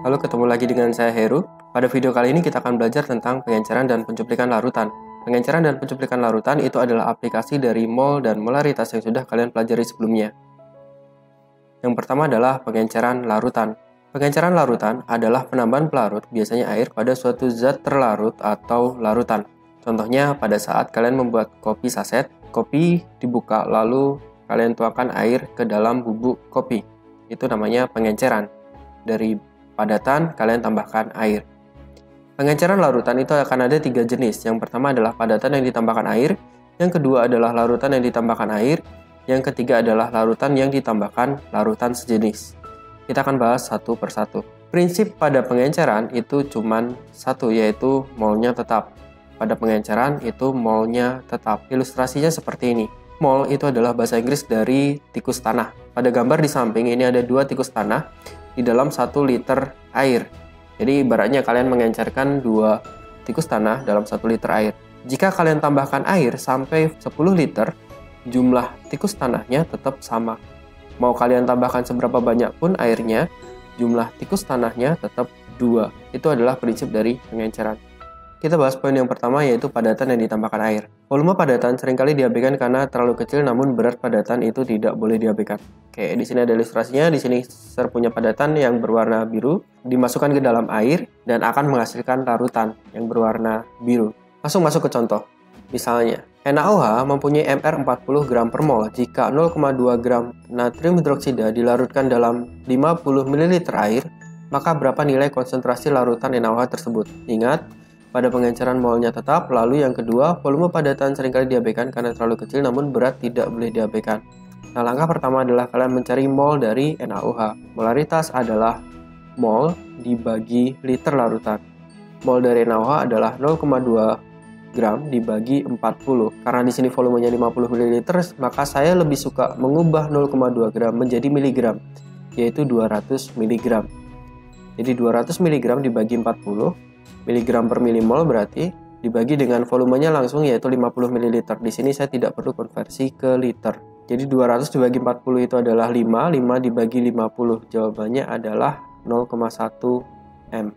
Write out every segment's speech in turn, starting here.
Lalu ketemu lagi dengan saya Heru. Pada video kali ini kita akan belajar tentang pengenceran dan pencuplikan larutan. Pengenceran dan pencuplikan larutan itu adalah aplikasi dari mol dan molaritas yang sudah kalian pelajari sebelumnya. Yang pertama adalah pengenceran larutan. Pengenceran larutan adalah penambahan pelarut, biasanya air, pada suatu zat terlarut atau larutan. Contohnya pada saat kalian membuat kopi saset, kopi dibuka lalu kalian tuangkan air ke dalam bubuk kopi. Itu namanya pengenceran. Dari padatan, kalian tambahkan air. Pengenceran larutan itu akan ada 3 jenis. Yang pertama adalah padatan yang ditambahkan air, yang kedua adalah larutan yang ditambahkan air, yang ketiga adalah larutan yang ditambahkan larutan sejenis. Kita akan bahas satu persatu. Prinsip pada pengenceran itu cuma satu, yaitu molnya tetap. Pada pengenceran itu molnya tetap. Ilustrasinya seperti ini. Mol itu adalah bahasa Inggris dari tikus tanah. Pada gambar di samping ini ada 2 tikus tanah di dalam 1 liter air. Jadi ibaratnya kalian mengencerkan 2 tikus tanah dalam 1 liter air. Jika kalian tambahkan air sampai 10 liter, jumlah tikus tanahnya tetap sama. Mau kalian tambahkan seberapa banyak pun airnya, jumlah tikus tanahnya tetap 2. Itu adalah prinsip dari pengenceran. Kita bahas poin yang pertama, yaitu padatan yang ditambahkan air. Volume padatan seringkali diabaikan karena terlalu kecil, namun berat padatan itu tidak boleh diabaikan. Oke, di sini ada ilustrasinya. Di sini saya punya padatan yang berwarna biru, dimasukkan ke dalam air dan akan menghasilkan larutan yang berwarna biru. Langsung masuk ke contoh. Misalnya, NaOH mempunyai MR 40 gram per mol. Jika 0,2 gram natrium hidroksida dilarutkan dalam 50 ml air, maka berapa nilai konsentrasi larutan NaOH tersebut? Ingat, pada pengenceran molnya tetap. Lalu yang kedua, volume padatan seringkali diabaikan karena terlalu kecil, namun berat tidak boleh diabaikan. Nah, langkah pertama adalah kalian mencari mol dari NaOH. Molaritas adalah mol dibagi liter larutan. Mol dari NaOH adalah 0,2 gram dibagi 40. Karena di sini volumenya 50 ml, maka saya lebih suka mengubah 0,2 gram menjadi miligram, yaitu 200 mg. Jadi 200 mg dibagi 40 miligram per milimol berarti dibagi dengan volumenya langsung, yaitu 50 ml. Di sini saya tidak perlu konversi ke liter. Jadi 200 dibagi 40 itu adalah 5 dibagi 50. Jawabannya adalah 0,1 M.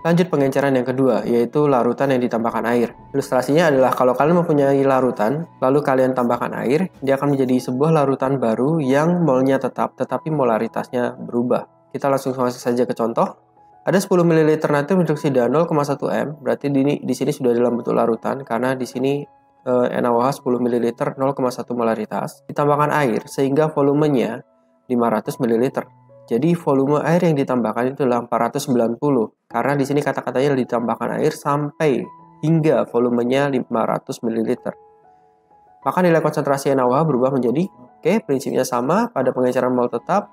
Lanjut pengenceran yang kedua, yaitu larutan yang ditambahkan air. Ilustrasinya adalah kalau kalian mempunyai larutan, lalu kalian tambahkan air, dia akan menjadi sebuah larutan baru yang molnya tetap, tetapi molaritasnya berubah. Kita langsung masuk saja ke contoh. Ada 10 ml natrium hidroksida 0,1 M, berarti di sini sudah dalam bentuk larutan karena di sini NaOH 10 ml 0,1 molaritas ditambahkan air sehingga volumenya 500 ml. Jadi volume air yang ditambahkan itu adalah 490 karena di sini kata-katanya ditambahkan air sampai hingga volumenya 500 ml. Maka nilai konsentrasi NaOH berubah menjadi prinsipnya sama pada pengenceran mol tetap.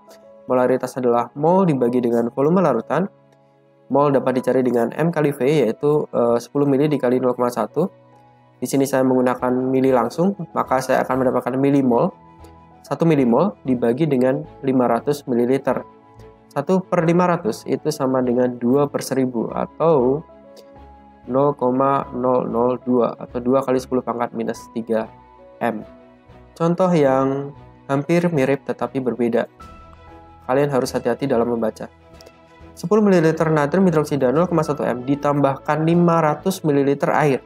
Molaritas adalah mol dibagi dengan volume larutan. Mol dapat dicari dengan M kali V, yaitu 10 mili dikali 0,1. Di sini saya menggunakan mili langsung, maka saya akan mendapatkan milimol. 1 milimol dibagi dengan 500 ml. 1/500 itu sama dengan 2/1000 atau 0,002 atau 2 kali 10 pangkat minus 3 M. Contoh yang hampir mirip tetapi berbeda. Kalian harus hati-hati dalam membaca. 10 ml natrium hidroksida 0,1 M ditambahkan 500 ml air,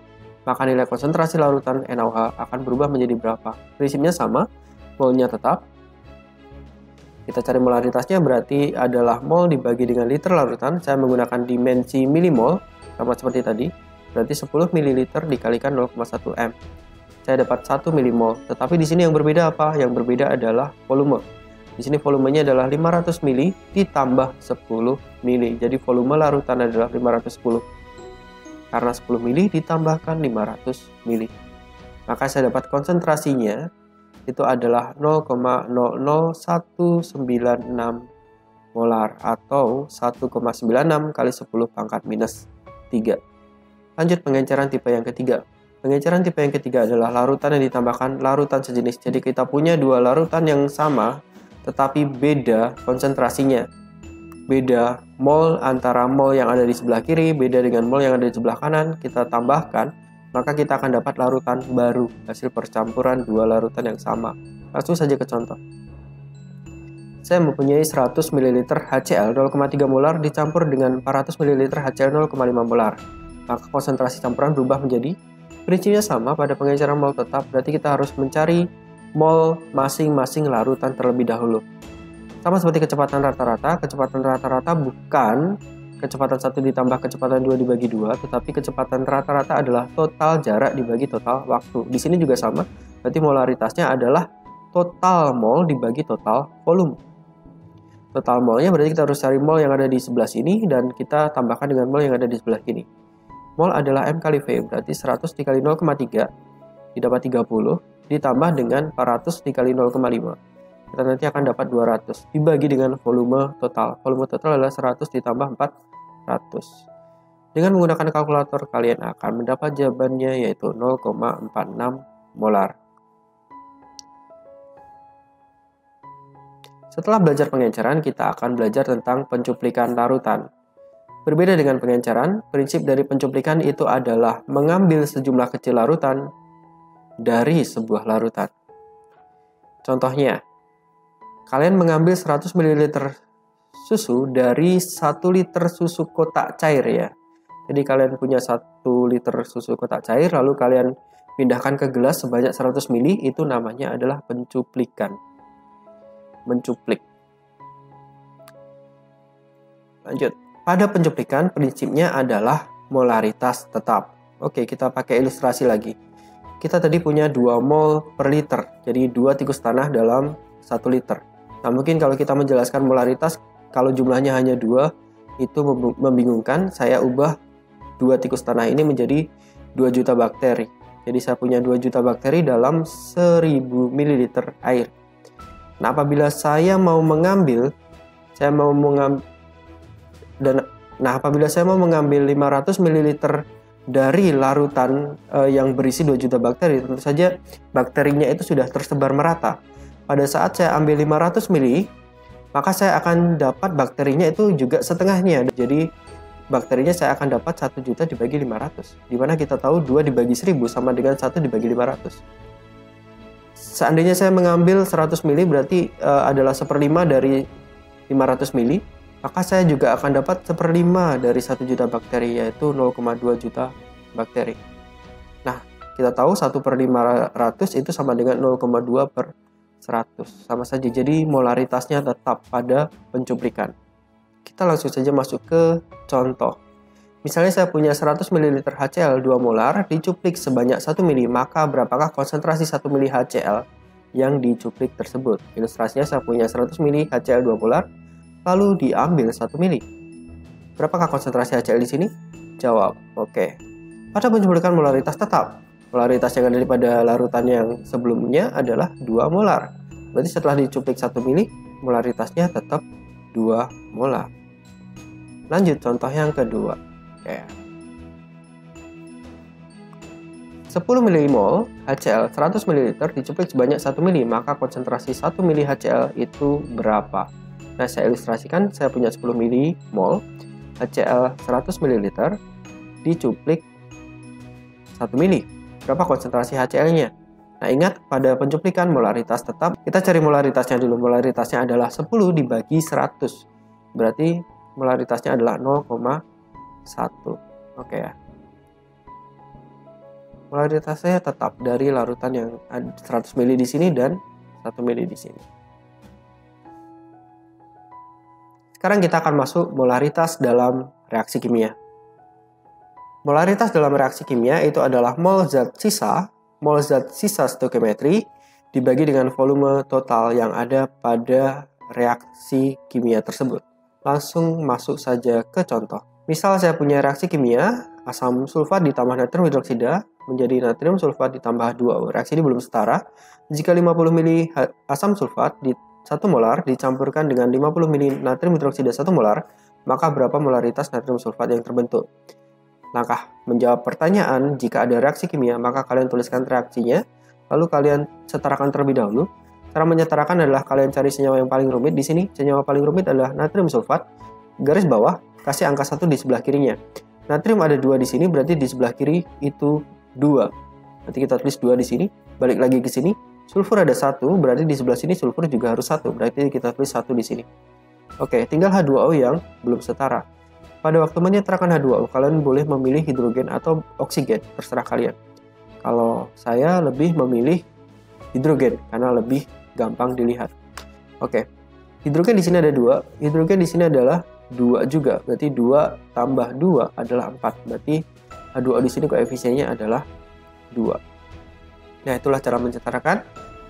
maka nilai konsentrasi larutan NaOH akan berubah menjadi berapa? Prinsipnya sama, molnya tetap. Kita cari molaritasnya, berarti adalah mol dibagi dengan liter larutan. Saya menggunakan dimensi milimol, sama seperti tadi. Berarti 10 ml dikalikan 0,1 M. Saya dapat 1 milimol. Tetapi di sini yang berbeda apa? Yang berbeda adalah volume. Di sini volumenya adalah 500 mili ditambah 10 mili. Jadi volume larutan adalah 510. Karena 10 mili ditambahkan 500 mili. Maka saya dapat konsentrasinya itu adalah 0,00196 molar atau 1,96 kali 10 pangkat minus 3. Lanjut pengenceran tipe yang ketiga. Pengenceran tipe yang ketiga adalah larutan yang ditambahkan larutan sejenis. Jadi kita punya 2 larutan yang sama tetapi beda konsentrasinya. Beda mol antara mol yang ada di sebelah kiri, beda dengan mol yang ada di sebelah kanan. Kita tambahkan, maka kita akan dapat larutan baru, hasil percampuran 2 larutan yang sama. Langsung saja ke contoh. saya mempunyai 100 ml HCl 0,3 molar dicampur dengan 400 ml HCl 0,5 molar. Maka konsentrasi campuran berubah menjadi, prinsipnya sama pada pengenceran mol tetap, berarti kita harus mencari mol masing-masing larutan terlebih dahulu. Sama seperti kecepatan rata-rata bukan kecepatan 1 ditambah kecepatan 2 dibagi 2, tetapi kecepatan rata-rata adalah total jarak dibagi total waktu. Di sini juga sama, berarti molaritasnya adalah total mol dibagi total volume. Total molnya berarti kita harus cari mol yang ada di sebelah sini dan kita tambahkan dengan mol yang ada di sebelah kiri. Mol adalah M kali V, berarti 100 dikali 0,3 didapat 30 ditambah dengan 400 dikali 0,5. Kita nanti akan dapat 200 dibagi dengan volume total. Volume total adalah 100 ditambah 400. Dengan menggunakan kalkulator kalian akan mendapat jawabannya yaitu 0,46 molar. Setelah belajar pengenceran, kita akan belajar tentang pencuplikan larutan. Berbeda dengan pengenceran, prinsip dari pencuplikan itu adalah mengambil sejumlah kecil larutan dari sebuah larutan. Contohnya, kalian mengambil 100 ml susu dari 1 liter susu kotak cair ya. Jadi kalian punya 1 liter susu kotak cair, lalu kalian pindahkan ke gelas sebanyak 100 ml, itu namanya adalah pencuplikan. Mencuplik. Lanjut. Pada pencuplikan, prinsipnya adalah molaritas tetap. Oke, kita pakai ilustrasi lagi. Kita tadi punya 2 mol per liter, jadi 2 tikus tanah dalam 1 liter. Nah, mungkin kalau kita menjelaskan molaritas, kalau jumlahnya hanya 2, itu membingungkan. Saya ubah 2 tikus tanah ini menjadi 2 juta bakteri. Jadi saya punya 2 juta bakteri dalam 1000 ml air. Nah, apabila saya mau mengambil, apabila saya mau mengambil 500 ml dari larutan yang berisi 2 juta bakteri, tentu saja bakterinya itu sudah tersebar merata. Pada saat saya ambil 500 ml, maka saya akan dapat bakterinya itu juga setengahnya. Jadi bakterinya saya akan dapat 1 juta dibagi 500. Dimana kita tahu 2 dibagi 1000 sama dengan 1 dibagi 500. Seandainya saya mengambil 100 ml berarti adalah 1/5 dari 500 ml, maka saya juga akan dapat 1/5 dari 1 juta bakteri, yaitu 0,2 juta bakteri. Nah, kita tahu 1/500 itu sama dengan 0,2/100. Sama saja, jadi molaritasnya tetap pada pencuplikan. Kita langsung saja masuk ke contoh. Misalnya saya punya 100 ml HCl 2 molar dicuplik sebanyak 1 ml, maka berapakah konsentrasi 1 ml HCl yang dicuplik tersebut? Ilustrasinya saya punya 100 ml HCl 2 molar, lalu diambil 1 ml. Berapakah konsentrasi HCl di sini? Jawab, oke. Pada pencuplikan molaritas tetap. Molaritas yang ada pada larutan yang sebelumnya adalah 2 molar. Berarti setelah dicuplik 1 ml, molaritasnya tetap 2 molar. Lanjut contoh yang kedua. Oke. 10 mmol HCl 100 ml dicuplik sebanyak 1 ml, maka konsentrasi 1 ml HCl itu berapa? Nah, saya ilustrasikan, saya punya 10 mmol HCl 100 ml dicuplik 1 ml. Berapa konsentrasi HCl-nya? Nah, ingat pada pencuplikan molaritas tetap, kita cari molaritasnya dulu. Molaritasnya adalah 10 dibagi 100. Berarti molaritasnya adalah 0,1. Oke ya. Molaritasnya tetap dari larutan yang 100 ml di sini dan 1 ml di sini. Sekarang kita akan masuk molaritas dalam reaksi kimia. Molaritas dalam reaksi kimia itu adalah mol zat sisa stoichiometri dibagi dengan volume total yang ada pada reaksi kimia tersebut. Langsung masuk saja ke contoh. Misal saya punya reaksi kimia, asam sulfat ditambah natrium hidroksida menjadi natrium sulfat ditambah 2O. Reaksi ini belum setara. Jika 50 ml asam sulfat di 1 molar dicampurkan dengan 50 ml natrium hidroksida 1 molar, maka berapa molaritas natrium sulfat yang terbentuk? Langkah menjawab pertanyaan, jika ada reaksi kimia, maka kalian tuliskan reaksinya, lalu kalian setarakan terlebih dahulu. Cara menyetarakan adalah kalian cari senyawa yang paling rumit. Di sini, senyawa paling rumit adalah natrium sulfat. Garis bawah, kasih angka 1 di sebelah kirinya. Natrium ada 2 di sini, berarti di sebelah kiri itu 2. Nanti kita tulis 2 di sini, balik lagi ke sini, sulfur ada 1, berarti di sebelah sini sulfur juga harus 1, berarti kita tulis 1 di sini. Oke, tinggal H2O yang belum setara. Pada waktu menyetarakan H2O, kalian boleh memilih hidrogen atau oksigen, terserah kalian. Kalau saya lebih memilih hidrogen karena lebih gampang dilihat. Oke, hidrogen di sini ada 2, hidrogen di sini adalah 2 juga, berarti 2 tambah 2 adalah 4, berarti H2O di sini koefisiennya adalah 2. Nah, itulah cara menyetarakan.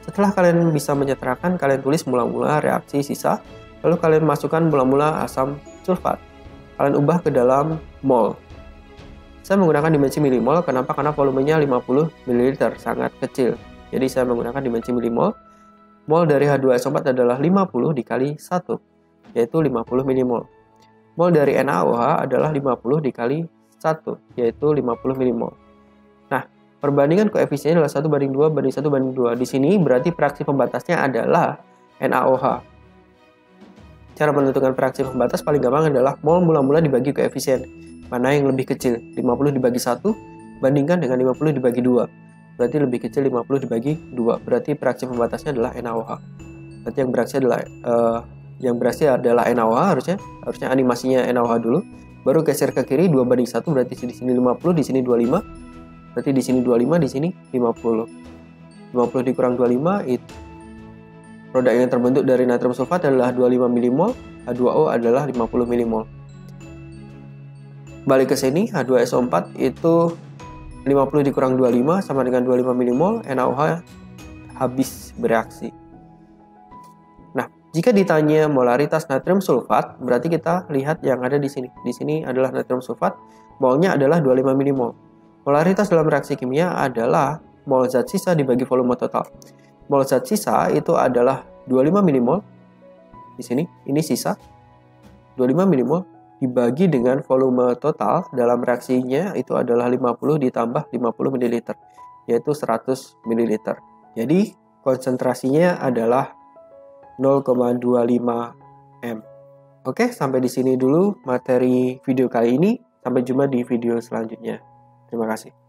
Setelah kalian bisa menyetarakan, kalian tulis mula-mula reaksi sisa, lalu kalian masukkan mula-mula asam sulfat. Kalian ubah ke dalam mol. Saya menggunakan dimensi milimol, kenapa? Karena volumenya 50 ml, sangat kecil. Jadi saya menggunakan dimensi milimol. Mol dari H2SO4 adalah 50 dikali 1, yaitu 50 milimol. Mol dari NaOH adalah 50 dikali 1, yaitu 50 milimol. Nah, perbandingan koefisiennya adalah 1:2 banding 1:2. Di sini berarti fraksi pembatasnya adalah NaOH. Cara menentukan fraksi pembatas paling gampang adalah mol mula-mula dibagi koefisien. Mana yang lebih kecil? 50 dibagi 1 bandingkan dengan 50 dibagi 2. Berarti lebih kecil 50 dibagi 2. Berarti fraksi pembatasnya adalah NaOH. Berarti yang beraksi adalah NaOH harusnya animasinya NaOH dulu. Baru geser ke kiri 2:1, berarti di sini 50, di sini 25. Berarti di sini 25, di sini 50. 50 dikurang 25 itu produk yang terbentuk dari natrium sulfat adalah 25 milimol, H2O adalah 50 milimol. Balik ke sini, H2SO4 itu 50 dikurang 25 sama dengan 25 milimol, NaOH habis bereaksi. Nah, jika ditanya molaritas natrium sulfat, berarti kita lihat yang ada di sini. Di sini adalah natrium sulfat, molnya adalah 25 milimol. Molaritas dalam reaksi kimia adalah mol zat sisa dibagi volume total. Mol zat sisa itu adalah 25 milimol. Di sini, ini sisa 25 milimol dibagi dengan volume total dalam reaksinya itu adalah 50 ditambah 50 ml, yaitu 100 ml. Jadi, konsentrasinya adalah 0,25 m. Oke, sampai di sini dulu materi video kali ini. Sampai jumpa di video selanjutnya. Terima kasih.